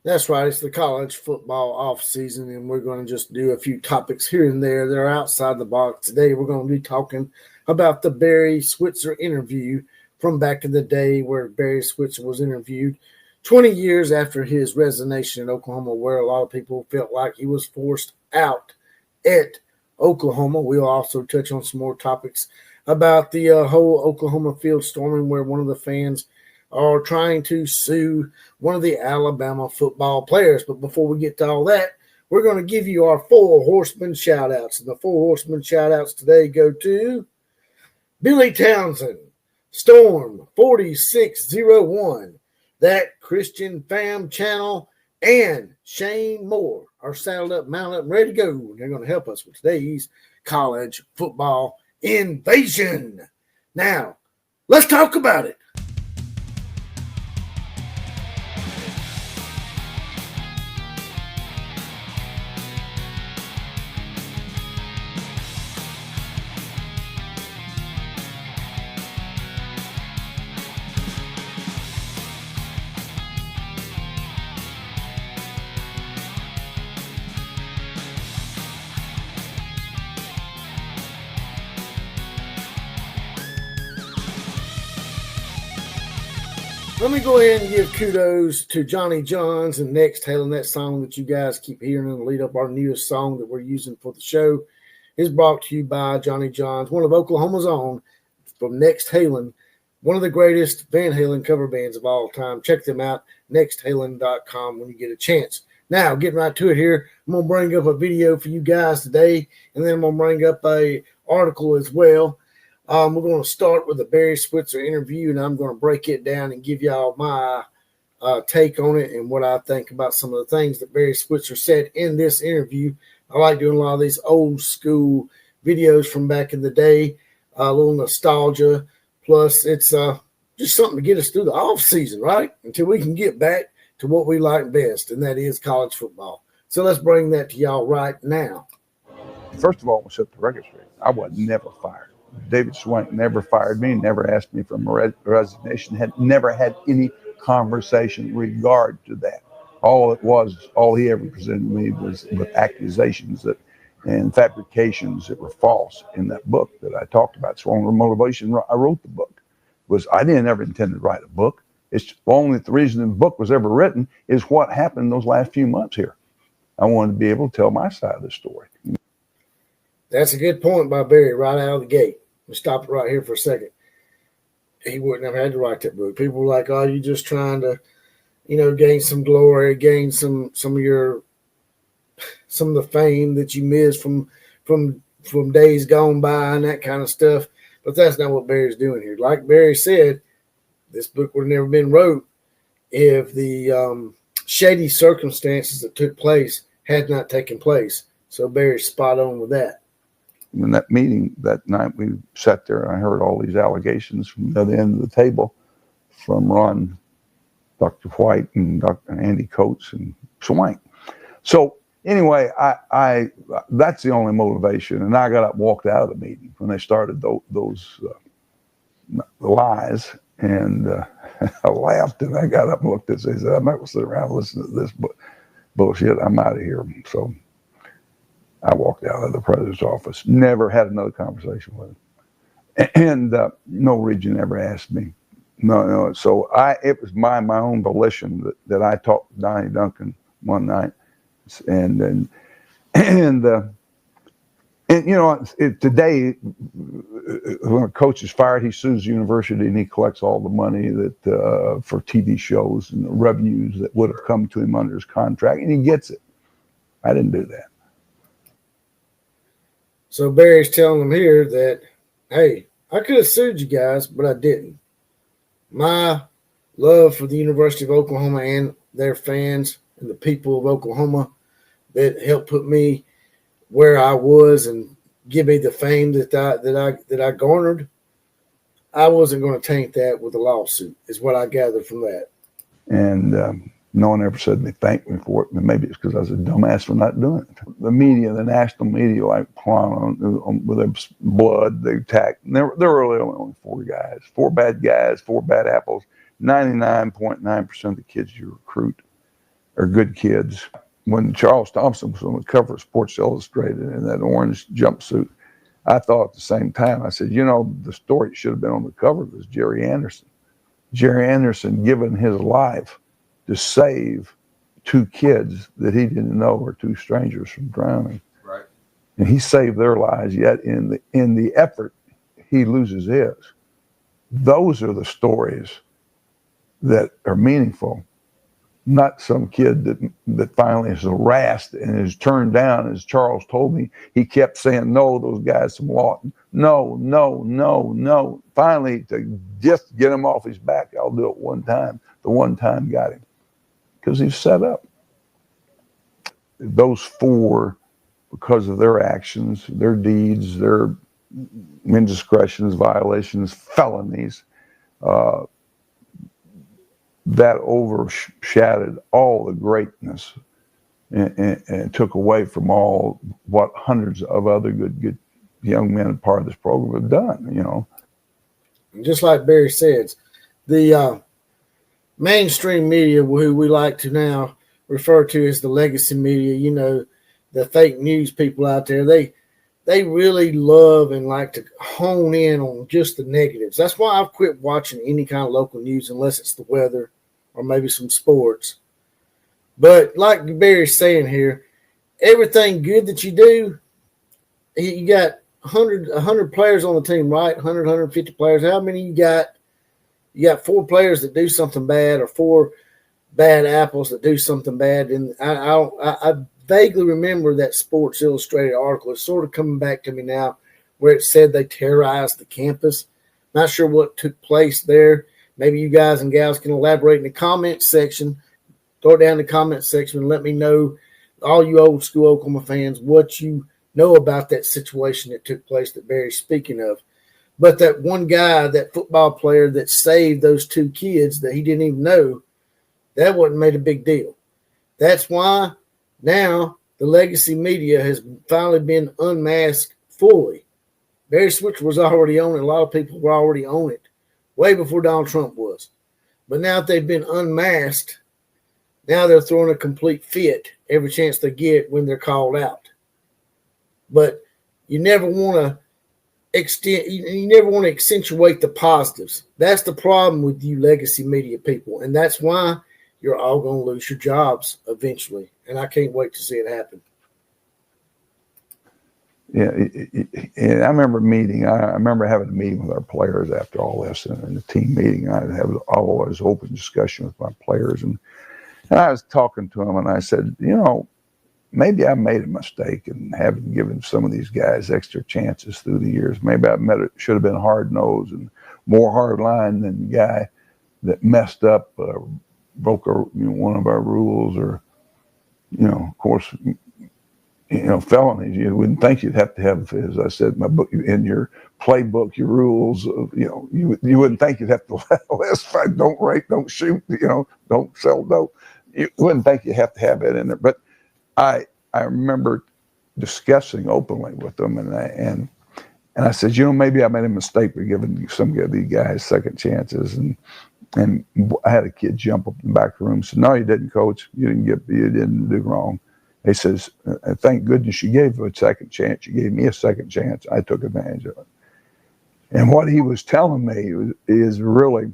That's right. It's the college football off season, and we're going to just do a few topics here and there that are outside the box. Today, we're going to be talking about the Barry Switzer interview from back in the day where Barry Switzer was interviewed 20 years after his resignation in Oklahoma, where a lot of people felt like he was forced out at Oklahoma. We'll also touch on some more topics about the whole Oklahoma field storming, where one of the fans are trying to sue one of the Alabama football players. But before we get to all that, we're going to give you our four horsemen shout outs. And the four horsemen shout outs today go to Billy Townsend, Storm 4601, That Christian Fam Channel, and Shane Moore are saddled up, mounted up, and ready to go. They're going to help us with today's college football invasion. Now, let's talk about it. Let me go ahead and give kudos to Johnny Johns and Next Hailing. That song that you guys keep hearing in the lead up, our newest song that we're using for the show, is brought to you by Johnny Johns, one of Oklahoma's own, from Next Hailing, one of the greatest Van Halen cover bands of all time. Check them out, nexthalen.com, when you get a chance. Now, getting right to it here, I'm going to bring up a video for you guys today, and then I'm going to bring up a article as well. We're going to start with the Barry Switzer interview, and I'm going to break it down and give y'all my take on it and what I think about some of the things that Barry Switzer said in this interview. I like doing a lot of these old school videos from back in the day, a little nostalgia. Plus, it's just something to get us through the off season, right? Until we can get back to what we like best, and that is college football. So let's bring that to y'all right now. First of all, we'll set the record straight. I was never fired. David Swank never fired me, never asked me for my resignation, had never had any conversation regard to that. All he ever presented me was with accusations and fabrications that were false in that book that I talked about. So on the motivation I wrote the book was I didn't ever intend to write a book. It's the reason the book was ever written is what happened those last few months here. I wanted to be able to tell my side of the story. That's a good point by Barry right out of the gate. We'll stop it right here for a second. He wouldn't have had to write that book. People were like, "Oh, you're just trying to, gain some glory, gain some of the fame that you missed from days gone by and that kind of stuff." But that's not what Barry's doing here. Like Barry said, this book would have never been wrote if the shady circumstances that took place had not taken place. So Barry's spot on with that. In that meeting that night, we sat there and I heard all these allegations from the other end of the table from Ron, Dr. White, and Dr. Andy Coates and Swank. So anyway, I that's the only motivation. And I got up and walked out of the meeting when they started those lies. And I laughed and I got up and looked at it and said, I'm not going to sit around and listen to this bullshit. I'm out of here. So I walked out of the president's office, never had another conversation with him. And no region ever asked me. No. So it was my own volition that I talked to Donnie Duncan one night. And today, when a coach is fired, he sues the university and he collects all the money that for TV shows and the revenues that would have come to him under his contract, and he gets it. I didn't do that. So Barry's telling them here that, hey, I could have sued you guys, but I didn't. My love for the University of Oklahoma and their fans and the people of Oklahoma that helped put me where I was and give me the fame that I garnered, I wasn't going to taint that with a lawsuit, is what I gathered from that. And no one ever said to me, thank me for it. Maybe it's because I was a dumbass for not doing it. The media, the national media, like plowing with their blood, they attacked. There were really only four bad guys, four bad apples. 99.9% of the kids you recruit are good kids. When Charles Thompson was on the cover of Sports Illustrated in that orange jumpsuit, I thought at the same time, I said, the story should have been on the cover was Jerry Anderson. Jerry Anderson giving his life to save two kids that he didn't know were two strangers from drowning. Right. And he saved their lives, yet in the effort, he loses his. Those are the stories that are meaningful, not some kid that finally is harassed and is turned down. As Charles told me, he kept saying, no, those guys from Lawton. No, no, no, no. Finally, to just get him off his back, I'll do it one time. The one time got him because he's set up. Those four, because of their actions, their deeds, their indiscretions, violations, felonies, that overshadowed all the greatness and took away from all what hundreds of other good young men part of this program have done, Just like Barry says, the mainstream media, who we like to now refer to as the legacy media, the fake news people out there, they really love and like to hone in on just the negatives. That's why I've quit watching any kind of local news unless it's the weather or maybe some sports. But like Barry's saying here, everything good that you do, you got 100 players on the team, right? 150 players. How many you got? You got 4 players that do something bad or 4 bad apples that do something bad. And I vaguely remember that Sports Illustrated article. It's sort of coming back to me now where it said they terrorized the campus. Not sure what took place there. Maybe you guys and gals can elaborate in the comment section. Throw it down in the comment section and let me know, all you old school Oklahoma fans, what you know about that situation that took place that Barry's speaking of. But that one guy, that football player that saved those 2 kids that he didn't even know, that wasn't made a big deal. That's why now the legacy media has finally been unmasked fully. Barry Switzer was already on it. A lot of people were already on it way before Donald Trump was. But now that they've been unmasked, now they're throwing a complete fit every chance they get when they're called out. But you never want to accentuate the positives. That's the problem with you legacy media people. And that's why you're all going to lose your jobs eventually. And I can't wait to see it happen. Yeah, and I remember having a meeting with our players after all this, and in the team meeting, I'd have always open discussion with my players, and I was talking to them, and I said, maybe I made a mistake in having given some of these guys extra chances through the years. Maybe should have been hard-nosed and more hard-line than the guy that messed up, broke one of our rules, or of course. Felonies. You wouldn't think you'd have to have, as I said in my book, in your playbook, your rules. You wouldn't think you'd have to list fight, don't rape, don't shoot, don't sell dope. You wouldn't think you have to have that in there. But I remember discussing openly with them, and I said, maybe I made a mistake by giving some of these guys second chances, and I had a kid jump up in the back room and said, "No, you didn't, coach. You didn't do wrong." He says, "Thank goodness you gave him a second chance. You gave me a second chance. I took advantage of it." And what he was telling me is really,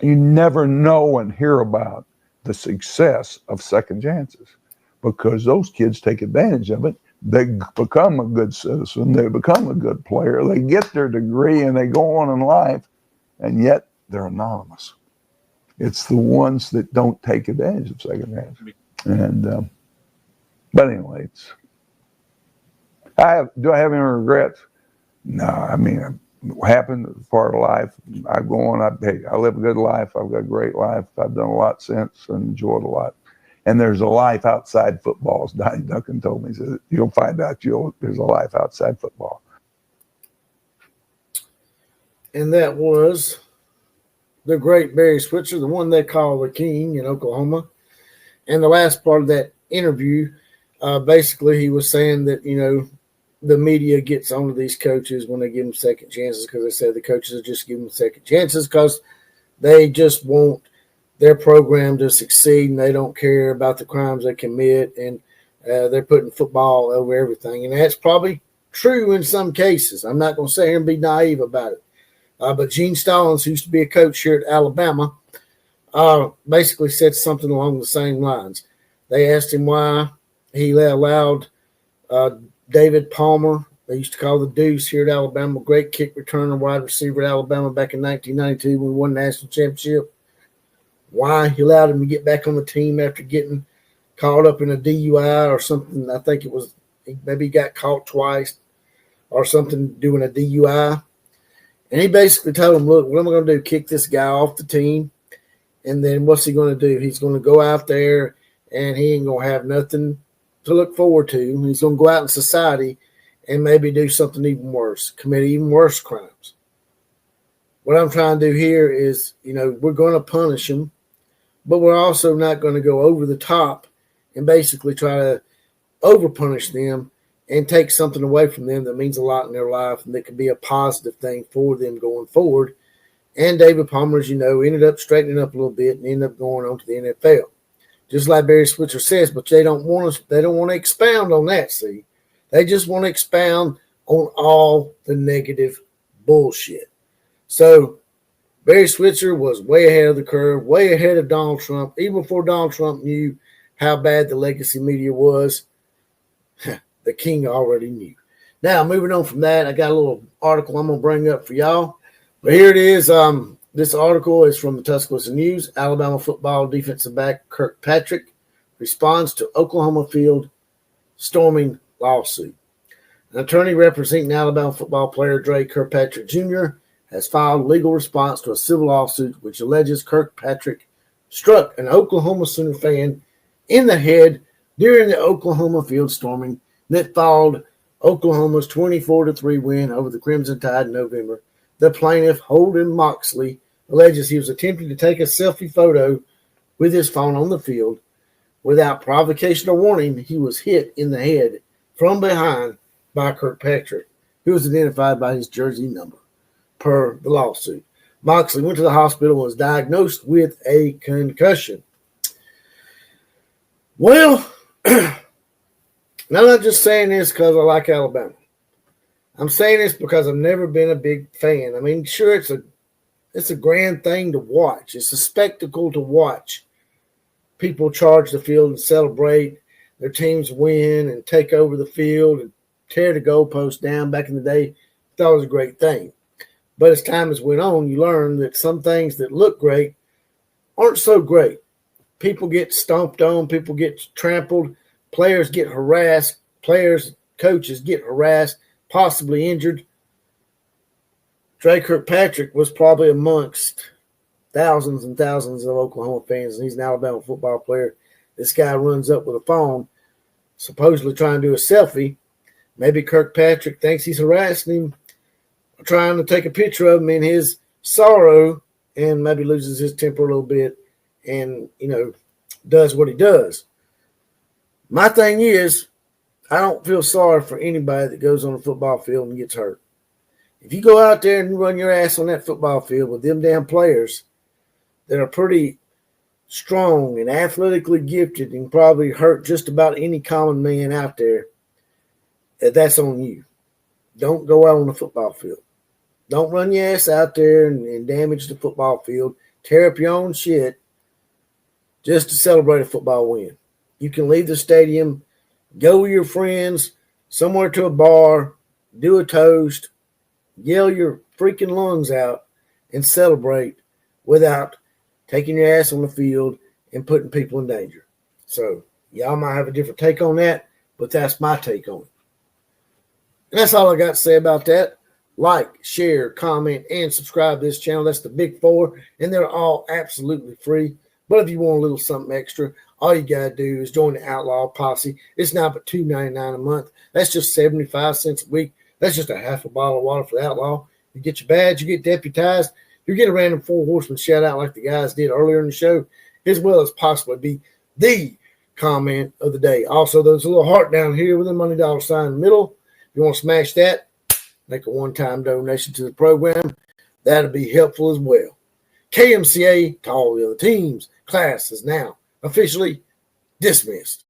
you never know and hear about the success of second chances, because those kids take advantage of it. They become a good citizen. They become a good player. They get their degree and they go on in life, and yet they're anonymous. It's the ones that don't take advantage of second chances. And but anyway, do I have any regrets? No, I mean, it happened, it's part of life. I go on, I live a good life. I've got a great life. I've done a lot since and enjoyed a lot. And there's a life outside football, as Donnie Duncan told me. He said, you'll find out there's a life outside football. And that was the great Barry Switzer, the one they call the King in Oklahoma. And the last part of that interview, basically he was saying that, the media gets onto these coaches when they give them second chances, because they say the coaches are just giving them second chances because they just want they're programmed to succeed and they don't care about the crimes they commit, and they're putting football over everything. And that's probably true in some cases. I'm not going to sit here and be naive about it. But Gene Stallings, who used to be a coach here at Alabama, basically said something along the same lines. They asked him why he allowed David Palmer, they used to call the Deuce here at Alabama, great kick returner, wide receiver at Alabama back in 1992 when we won the national championship. Why he allowed him to get back on the team after getting caught up in a DUI or something. I think it was maybe he got caught twice or something doing a DUI. And he basically told him, look, what am I going to do? Kick this guy off the team. And then what's he going to do? He's going to go out there and he ain't going to have nothing to look forward to. He's going to go out in society and maybe do something even worse, commit even worse crimes. What I'm trying to do here is, we're going to punish him, but we're also not going to go over the top and basically try to over-punish them and take something away from them that means a lot in their life and that could be a positive thing for them going forward. And David Palmer, as you know, ended up straightening up a little bit and ended up going on to the NFL. Just like Barry Switzer says, but they don't want to expound on that, see. They just want to expound on all the negative bullshit. So Barry Switzer was way ahead of the curve, way ahead of Donald Trump, even before Donald Trump knew how bad the legacy media was. The king already knew. Now, moving on from that, I got a little article I'm going to bring up for y'all. But here it is. This article is from the Tuscaloosa News. Alabama football defensive back Kirkpatrick responds to Oklahoma field storming lawsuit. An attorney representing Alabama football player Dre Kirkpatrick Jr. has filed legal response to a civil lawsuit which alleges Kirkpatrick struck an Oklahoma Sooner fan in the head during the Oklahoma field storming that followed Oklahoma's 24-3 win over the Crimson Tide in November. The plaintiff, Holden Moxley, alleges he was attempting to take a selfie photo with his phone on the field. Without provocation or warning, he was hit in the head from behind by Kirkpatrick, who was identified by his jersey number, per the lawsuit. Moxley went to the hospital and was diagnosed with a concussion. Well, I'm not just saying this because I like Alabama. I'm saying this because I've never been a big fan. I mean, sure, it's a grand thing to watch. It's a spectacle to watch people charge the field and celebrate their teams win and take over the field and tear the goalpost down. Back in the day, I thought it was a great thing. But as time has went on, you learn that some things that look great aren't so great. People get stomped on. People get trampled. Players get harassed. Coaches get harassed, possibly injured. Dre Kirkpatrick was probably amongst thousands and thousands of Oklahoma fans, and he's an Alabama football player. This guy runs up with a phone, supposedly trying to do a selfie. Maybe Kirkpatrick thinks he's harassing him, trying to take a picture of him in his sorrow, and maybe loses his temper a little bit and, does what he does. My thing is, I don't feel sorry for anybody that goes on a football field and gets hurt. If you go out there and you run your ass on that football field with them damn players that are pretty strong and athletically gifted and probably hurt just about any common man out there, that's on you. Don't go out on the football field. Don't run your ass out there and damage the football field, tear up your own shit just to celebrate a football win. You can leave the stadium, go with your friends somewhere to a bar, do a toast, yell your freaking lungs out, and celebrate without taking your ass on the field and putting people in danger. So y'all might have a different take on that, but that's my take on it. And that's all I got to say about that. Like, share, comment, and subscribe to this channel. That's the big four, and they're all absolutely free. But if you want a little something extra, all you got to do is join the Outlaw Posse. It's now but $2.99 a month. That's just 75 cents a week. That's just a half a bottle of water for the Outlaw. You get your badge, you get deputized, you get a random Four Horsemen shout out like the guys did earlier in the show, as well as possibly be the comment of the day. Also, there's a little heart down here with a money dollar sign in the middle. If you want to smash that, make a one-time donation to the program. That'll be helpful as well. KMCA to all the other teams. Class is now officially dismissed.